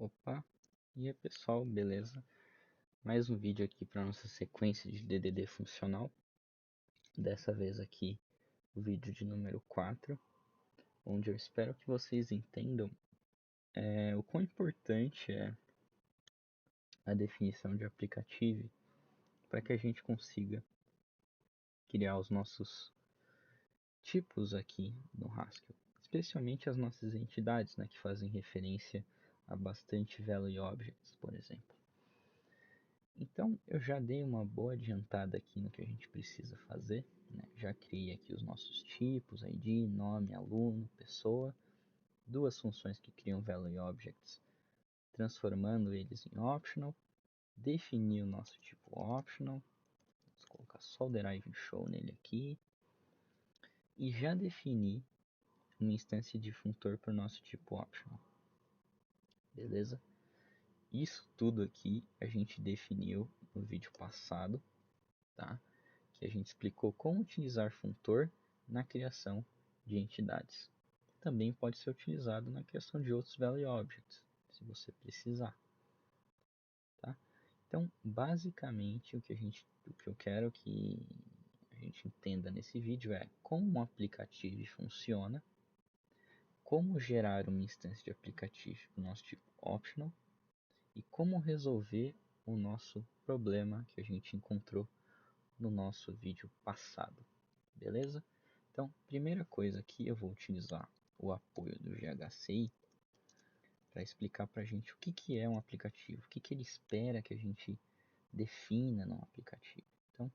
Opa, e aí pessoal, beleza? Mais um vídeo aqui para nossa sequência de DDD funcional. Dessa vez aqui o vídeo de número 4, onde eu espero que vocês entendam o quão importante é a definição de aplicativo para que a gente consiga criar os nossos tipos aqui no Haskell, especialmente as nossas entidades, né, que fazem referência a bastante Value Objects, por exemplo. Então, eu já dei uma boa adiantada aqui no que a gente precisa fazer, né? Já criei aqui os nossos tipos, ID, nome, aluno, pessoa, duas funções que criam Value Objects, transformando eles em Optional, defini o nosso tipo Optional, vamos colocar só o Derive Show nele aqui, e já defini uma instância de funtor para o nosso tipo Optional, beleza? Isso tudo aqui a gente definiu no vídeo passado, tá? Que a gente explicou como utilizar funtor na criação de entidades. Também pode ser utilizado na criação de outros Value Objects, se você precisar. Tá? Então, basicamente, o que eu quero que a gente entenda nesse vídeo é como um aplicativo funciona, como gerar uma instância de aplicativo do nosso tipo optional e como resolver o nosso problema que a gente encontrou no nosso vídeo passado. Beleza? Então, primeira coisa aqui, eu vou utilizar o apoio do GHCI para explicar para a gente o que é um aplicativo, o que ele espera que a gente defina num aplicativo. Então,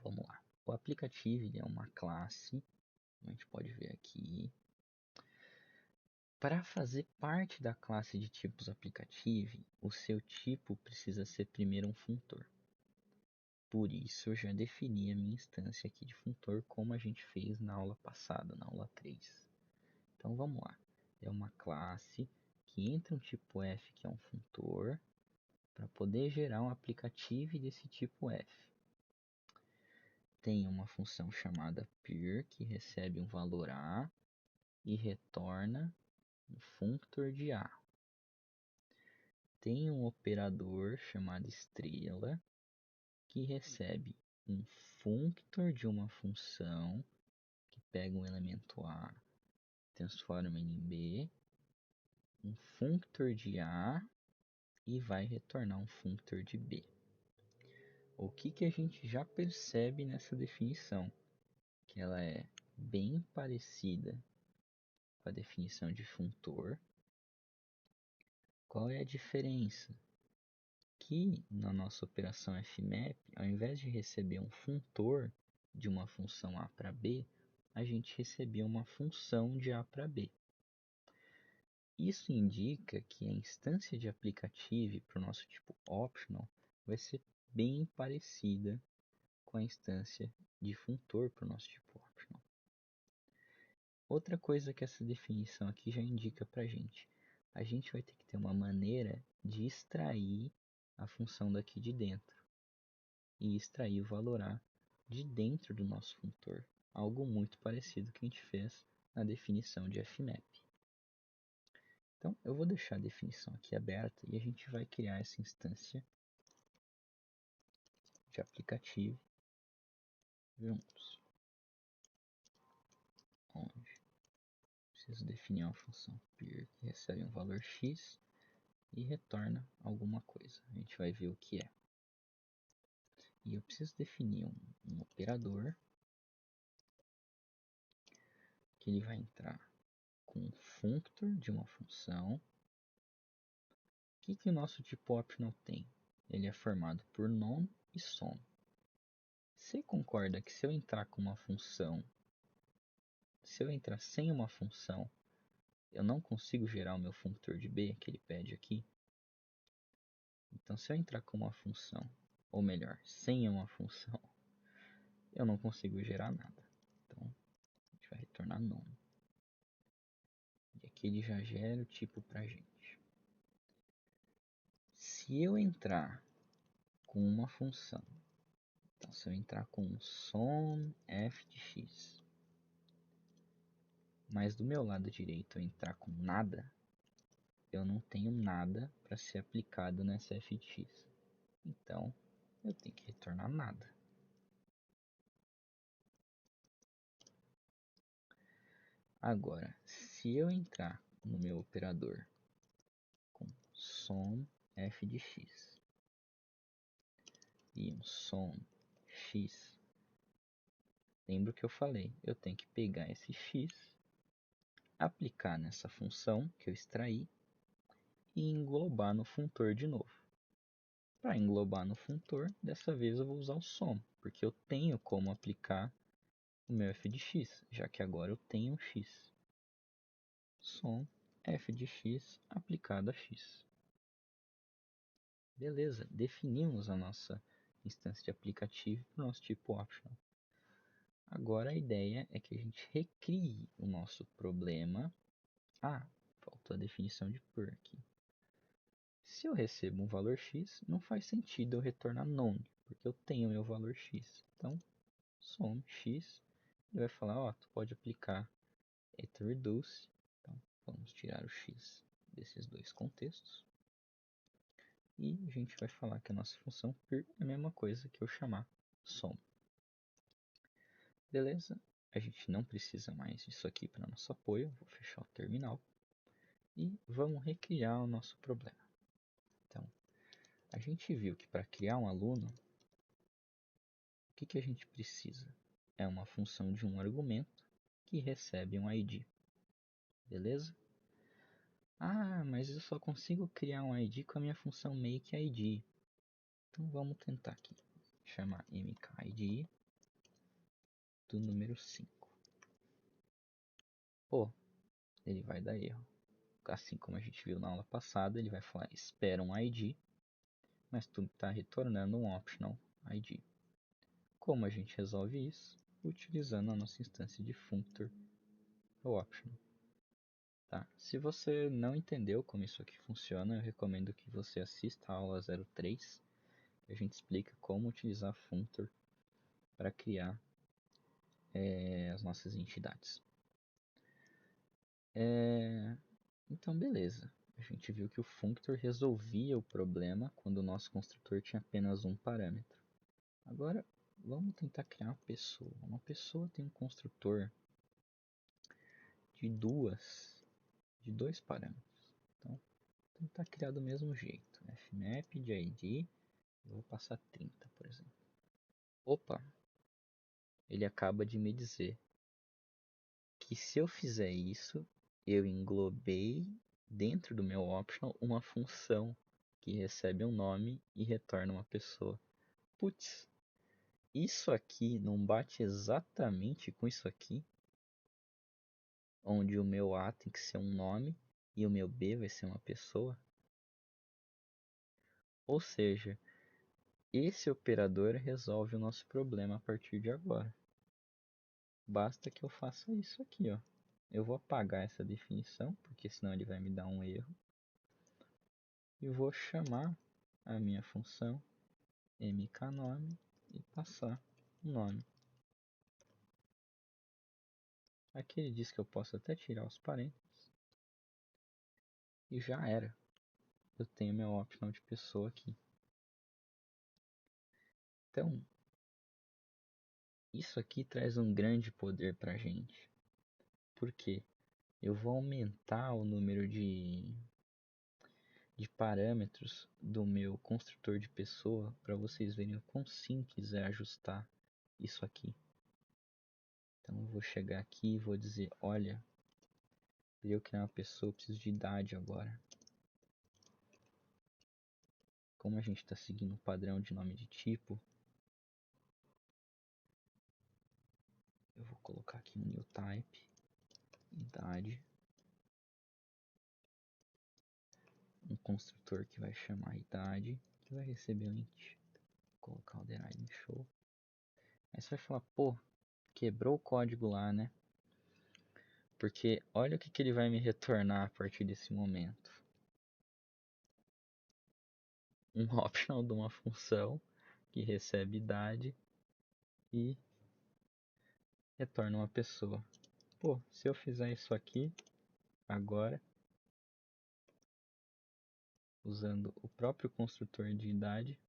vamos lá. O aplicativo ele é uma classe, como a gente pode ver aqui. Para fazer parte da classe de tipos aplicativo, o seu tipo precisa ser primeiro um funtor. Por isso, eu já defini a minha instância aqui de funtor como a gente fez na aula passada, na aula 3. Então, vamos lá. É uma classe que entra um tipo F, que é um funtor, para poder gerar um aplicativo desse tipo F. Tem uma função chamada peer, que recebe um valor A e retorna um functor de A. Tem um operador chamado estrela, que recebe um functor de uma função que pega um elemento A, transforma em B, um functor de A e vai retornar um functor de B. O que a gente já percebe nessa definição? Que ela é bem parecida com a definição de funtor. Qual é a diferença? Que na nossa operação fmap, ao invés de receber um funtor de uma função A para B, a gente recebia uma função de A para B. Isso indica que a instância de aplicativo para o nosso tipo optional vai ser bem parecida com a instância de funtor para o nosso tipo optional. Outra coisa que essa definição aqui já indica para a gente vai ter que ter uma maneira de extrair a função daqui de dentro e extrair o valor A de dentro do nosso funtor, algo muito parecido que a gente fez na definição de fmap. Então, eu vou deixar a definição aqui aberta e a gente vai criar essa instância de aplicativo juntos. Onde preciso definir uma função peer que recebe um valor x e retorna alguma coisa. A gente vai ver o que é. E eu preciso definir um operador que ele vai entrar com um functor de uma função. O que o nosso tipo optional tem? Ele é formado por none e some. Você concorda que se eu entrar com uma função, se eu entrar sem uma função, eu não consigo gerar o meu functor de B, que ele pede aqui? Então, se eu entrar com uma função, ou melhor, sem uma função, eu não consigo gerar nada. Então, a gente vai retornar none. E aqui ele já gera o tipo para a gente. Se eu entrar com uma função, então se eu entrar com some f de x, mas do meu lado direito eu entrar com nada, eu não tenho nada para ser aplicado nessa f de x. Então, eu tenho que retornar nada. Agora, se eu entrar no meu operador com som f de x e um som x, lembra que eu falei, eu tenho que pegar esse x, aplicar nessa função que eu extraí e englobar no funtor de novo. Para englobar no funtor, dessa vez eu vou usar o som, porque eu tenho como aplicar o meu f de x, já que agora eu tenho um x. Som f de x aplicado a x. Beleza, definimos a nossa instância de aplicativo para o nosso tipo optional. Agora a ideia é que a gente recrie o nosso problema. Ah, faltou a definição de per aqui. Se eu recebo um valor x, não faz sentido eu retornar none, porque eu tenho meu valor x. Então, som x, ele vai falar, ó, tu pode aplicar et reduce. Então, vamos tirar o x desses dois contextos. E a gente vai falar que a nossa função per é a mesma coisa que eu chamar som. Beleza? A gente não precisa mais disso aqui para nosso apoio. Vou fechar o terminal. E vamos recriar o nosso problema. Então, a gente viu que para criar um aluno, o que a gente precisa? É uma função de um argumento que recebe um ID. Beleza? Ah, mas eu só consigo criar um ID com a minha função makeID. Então vamos tentar aqui. Chamar mkID do número 5. Pô, ele vai dar erro. Assim como a gente viu na aula passada, ele vai falar espera um ID, mas tu está retornando um optional ID. Como a gente resolve isso? Utilizando a nossa instância de functor optional. Tá? Se você não entendeu como isso aqui funciona, eu recomendo que você assista a aula 03, que a gente explica como utilizar functor para criar as nossas entidades. Então, beleza. A gente viu que o functor resolvia o problema quando o nosso construtor tinha apenas um parâmetro. Agora, vamos tentar criar uma pessoa. Uma pessoa tem um construtor de dois parâmetros. Então, vou tentar criar do mesmo jeito. Fmap de id, eu vou passar 30, por exemplo. Opa, ele acaba de me dizer que se eu fizer isso, eu englobei dentro do meu optional uma função que recebe um nome e retorna uma pessoa. Putz, isso aqui não bate exatamente com isso aqui? Onde o meu A tem que ser um nome e o meu B vai ser uma pessoa? Ou seja, esse operador resolve o nosso problema a partir de agora. Basta que eu faça isso aqui, ó. Eu vou apagar essa definição, porque senão ele vai me dar um erro. E vou chamar a minha função mkNome e passar um nome. Aqui ele diz que eu posso até tirar os parênteses. E já era. Eu tenho meu optional de pessoa aqui. Então, isso aqui traz um grande poder para a gente. Por quê? Eu vou aumentar o número de parâmetros do meu construtor de pessoa para vocês verem o quão simples é ajustar isso aqui. Então eu vou chegar aqui e vou dizer, olha, para eu criar uma pessoa eu preciso de idade agora. Como a gente está seguindo o padrão de nome de tipo, eu vou colocar aqui um new type, idade, um construtor que vai chamar idade, que vai receber um int. Vou colocar o derived show. Aí você vai falar, pô, quebrou o código lá, né? Porque olha o que ele vai me retornar a partir desse momento. Um optional de uma função que recebe idade e retorna uma pessoa. Pô, se eu fizer isso aqui, agora, usando o próprio construtor de idade.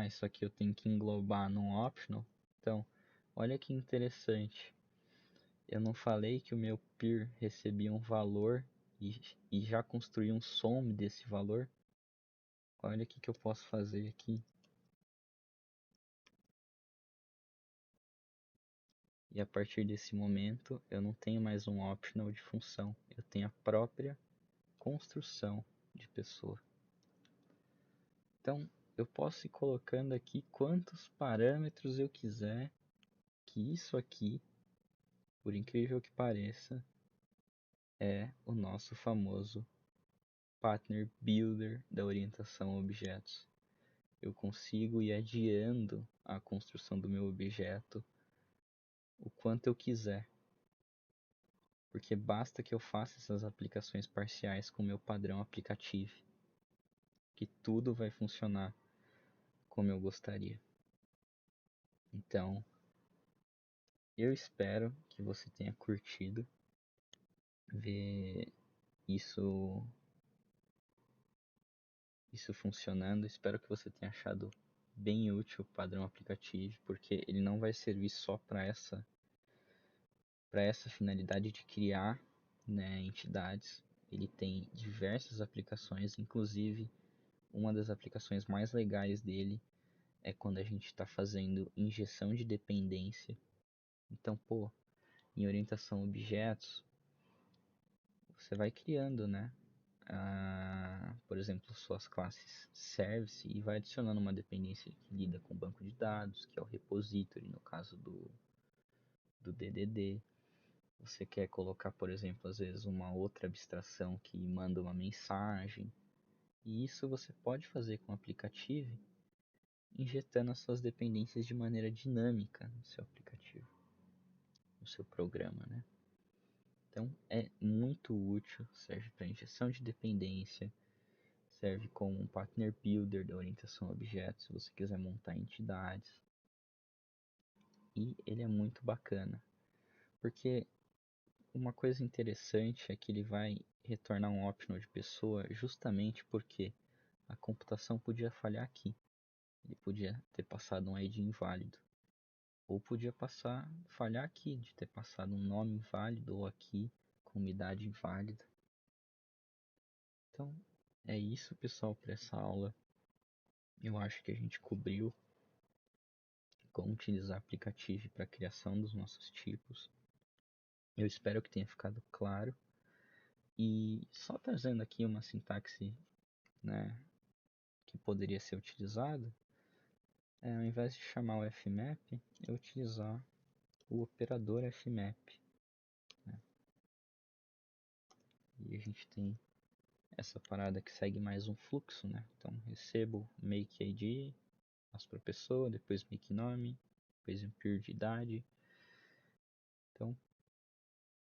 Isso aqui eu tenho que englobar num optional. Então, olha que interessante. Eu não falei que o meu peer recebia um valor e já construí um some desse valor? Olha o que eu posso fazer aqui. E a partir desse momento, eu não tenho mais um optional de função. Eu tenho a própria construção de pessoa. Então, eu posso ir colocando aqui quantos parâmetros eu quiser, que isso aqui, por incrível que pareça, é o nosso famoso Partner Builder da orientação a objetos. Eu consigo ir adiando a construção do meu objeto o quanto eu quiser. Porque basta que eu faça essas aplicações parciais com o meu padrão aplicativo, que tudo vai funcionar como eu gostaria. Então, eu espero que você tenha curtido ver isso funcionando. Espero que você tenha achado bem útil o padrão aplicativo, porque ele não vai servir só para essa finalidade de criar, né, entidades. Ele tem diversas aplicações, inclusive uma das aplicações mais legais dele é quando a gente está fazendo injeção de dependência. Então, em orientação a objetos, você vai criando, né? Por exemplo, suas classes service e vai adicionando uma dependência que lida com o banco de dados, que é o repository, no caso do DDD. Você quer colocar, por exemplo, às vezes uma outra abstração que manda uma mensagem. E isso você pode fazer com o aplicativo, injetando as suas dependências de maneira dinâmica no seu aplicativo, no seu programa, né? Então é muito útil, serve para injeção de dependência, serve como um partner builder da orientação a objetos, se você quiser montar entidades. E ele é muito bacana, porque uma coisa interessante é que ele vai retornar um optional de pessoa justamente porque a computação podia falhar aqui. Ele podia ter passado um ID inválido. Ou podia falhar aqui, de ter passado um nome inválido, ou aqui com uma idade inválida. Então, é isso, pessoal, para essa aula. Eu acho que a gente cobriu como utilizar aplicativo para a criação dos nossos tipos. Eu espero que tenha ficado claro. E só trazendo aqui uma sintaxe, né, que poderia ser utilizada, ao invés de chamar o fmap, eu utilizar o operador fmap. Né? E a gente tem essa parada que segue mais um fluxo, né? Então recebo make ID, passo para a pessoa, depois make nome, depois impure de idade. Então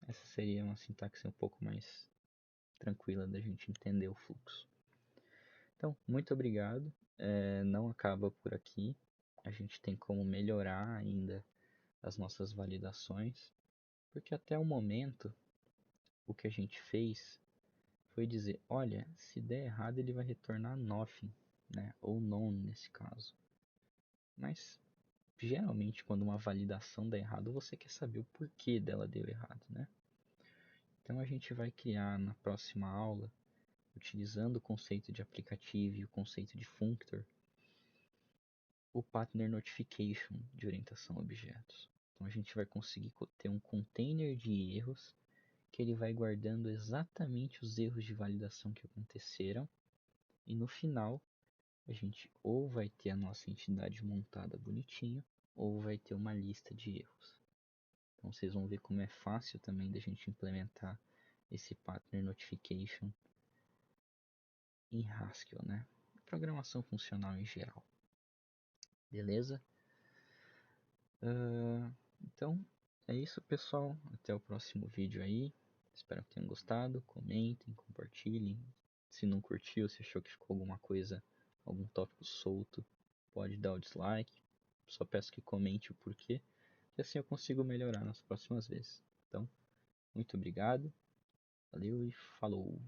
essa seria uma sintaxe um pouco mais tranquila da gente entender o fluxo. Então, muito obrigado. Não acaba por aqui. A gente tem como melhorar ainda as nossas validações, porque até o momento o que a gente fez foi dizer, olha, se der errado ele vai retornar nothing, né? Ou none nesse caso. Mas geralmente quando uma validação dá errado, você quer saber o porquê dela deu errado, né? Então a gente vai criar na próxima aula, utilizando o conceito de aplicativo e o conceito de functor, o Partner Notification de orientação a objetos. Então a gente vai conseguir ter um container de erros que ele vai guardando exatamente os erros de validação que aconteceram e no final a gente ou vai ter a nossa entidade montada bonitinho ou vai ter uma lista de erros. Então vocês vão ver como é fácil também da gente implementar esse Partner Notification em Haskell, né? Programação funcional em geral. Beleza? Então é isso, pessoal. Até o próximo vídeo aí. Espero que tenham gostado. Comentem, compartilhem. Se não curtiu, se achou que ficou alguma coisa, algum tópico solto, pode dar o dislike. Só peço que comente o porquê, que assim eu consigo melhorar nas próximas vezes. Então, muito obrigado. Valeu e falou!